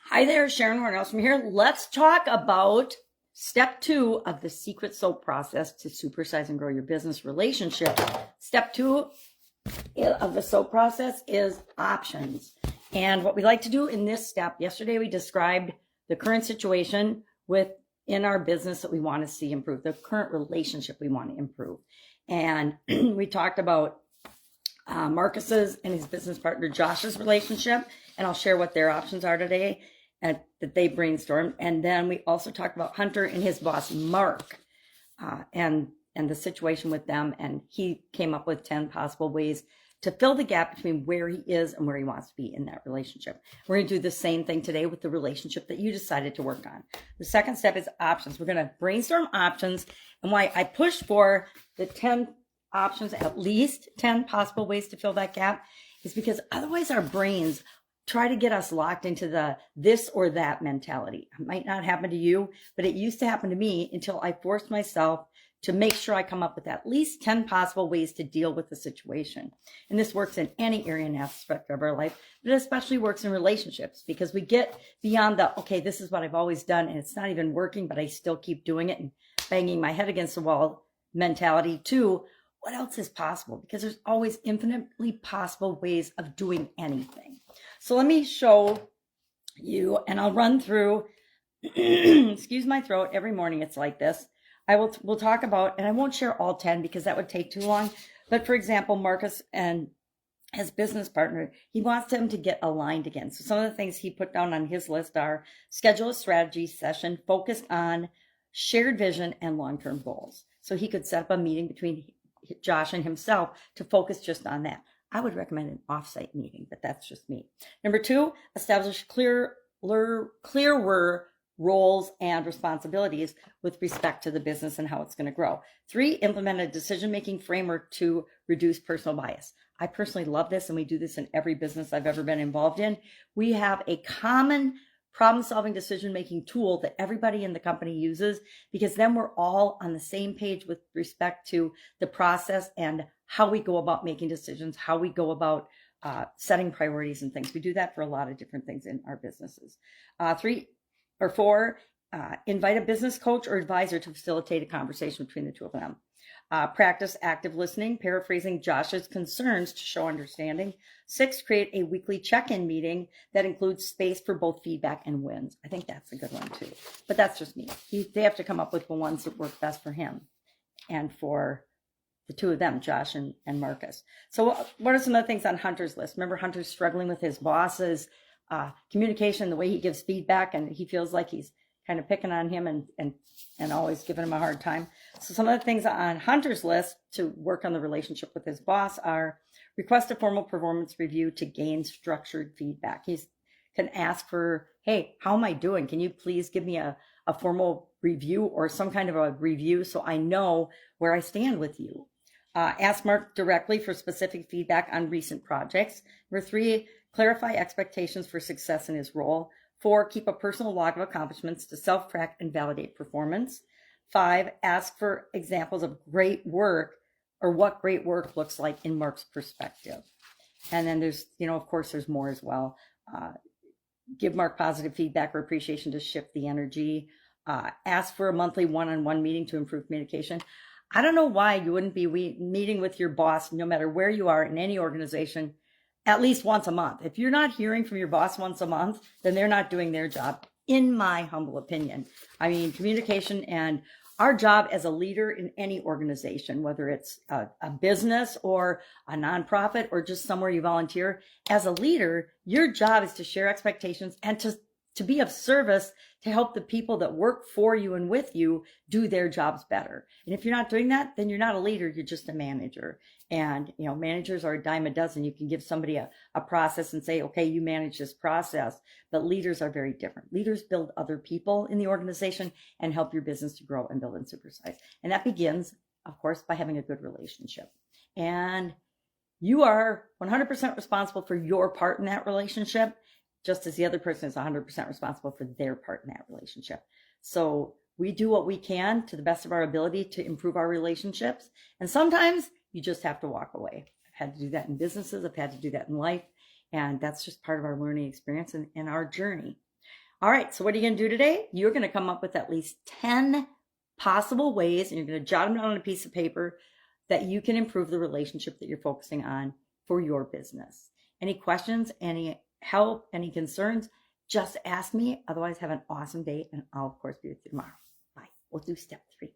Hi there, Sharon Horne-Ellstrom here. Let's talk about step 2 of the secret soap process to supersize and grow your business relationship. Step 2 of the soap process is options. And what we like to do in this step, yesterday we described the current situation within our business that we want to see improve, the current relationship we want to improve. And we talked about Marcus's and his business partner Josh's relationship, and I'll share what their options are today that they brainstormed. And then we also talked about Hunter and his boss Mark, and the situation with them, and he came up with 10 possible ways to fill the gap between where he is and where he wants to be in that relationship. We're going to do the same thing today with the relationship that you decided to work on. The second step is options. We're going to brainstorm options, and why I pushed for the 10 options, at least 10 possible ways to fill that gap, is because otherwise our brains try to get us locked into the this or that mentality. It might not happen to you, but it used to happen to me until I forced myself to make sure I come up with at least 10 possible ways to deal with the situation. And this works in any area and aspect of our life, but it especially works in relationships, because we get beyond the, okay, this is what I've always done and it's not even working, but I still keep doing it and banging my head against the wall mentality, to what else is possible? Because there's always infinitely possible ways of doing anything. So let me show you, and I'll run through, excuse my throat, every morning it's like this. We'll talk about, and I won't share all 10 because that would take too long. But for example, Marcus and his business partner, he wants them to get aligned again. So some of the things he put down on his list are schedule a strategy session focused on shared vision and long-term goals. So he could set up a meeting between Josh and himself to focus just on that. I would recommend an offsite meeting, but that's just me. Number 2, establish clearer roles and responsibilities with respect to the business and how it's going to grow. 3, implement a decision-making framework to reduce personal bias. I personally love this, and we do this in every business I've ever been involved in. We have a common problem-solving decision-making tool that everybody in the company uses, because then we're all on the same page with respect to the process and how we go about making decisions, how we go about setting priorities and things. We do that for a lot of different things in our businesses. 4, invite a business coach or advisor to facilitate a conversation between the two of them. Practice active listening, paraphrasing Josh's concerns to show understanding. 6, create a weekly check-in meeting that includes space for both feedback and wins. I think that's a good one too, but that's just me. They have to come up with the ones that work best for him and for the two of them, Josh and Marcus. So what are some of the things on Hunter's list? Remember, Hunter's struggling with his boss's communication, the way he gives feedback, and he feels like he's kind of picking on him and always giving him a hard time. So some of the things on Hunter's list to work on the relationship with his boss are request a formal performance review to gain structured feedback. He can ask for, hey, how am I doing? Can you please give me a formal review or some kind of a review so I know where I stand with you? Ask Mark directly for specific feedback on recent projects. Number 3, clarify expectations for success in his role. 4, keep a personal log of accomplishments to self-track and validate performance. 5, ask for examples of great work or what great work looks like in Mark's perspective. And then there's, of course, there's more as well. Give Mark positive feedback or appreciation to shift the energy. Ask for a monthly one-on-one meeting to improve communication. I don't know why you wouldn't be meeting with your boss, no matter where you are in any organization, at least once a month. If you're not hearing from your boss once a month, then they're not doing their job, in my humble opinion. I mean, communication, and our job as a leader in any organization, whether it's a business or a nonprofit or just somewhere you volunteer, as a leader, your job is to share expectations and to be of service to help the people that work for you and with you do their jobs better. And if you're not doing that, then you're not a leader, you're just a manager. And, managers are a dime a dozen. You can give somebody a process and say, okay, you manage this process, but leaders are very different. Leaders build other people in the organization and help your business to grow and build and supersize. And that begins, of course, by having a good relationship. And you are 100% responsible for your part in that relationship, just as the other person is 100% responsible for their part in that relationship. So we do what we can to the best of our ability to improve our relationships. And sometimes you just have to walk away. I've had to do that in businesses. I've had to do that in life. And that's just part of our learning experience and our journey. All right, so what are you going to do today? You're going to come up with at least 10 possible ways, and you're going to jot them down on a piece of paper that you can improve the relationship that you're focusing on for your business. Any questions, any help, any concerns, just ask me. Otherwise, have an awesome day, and I'll, of course, be with you tomorrow. Bye. We'll do step 3.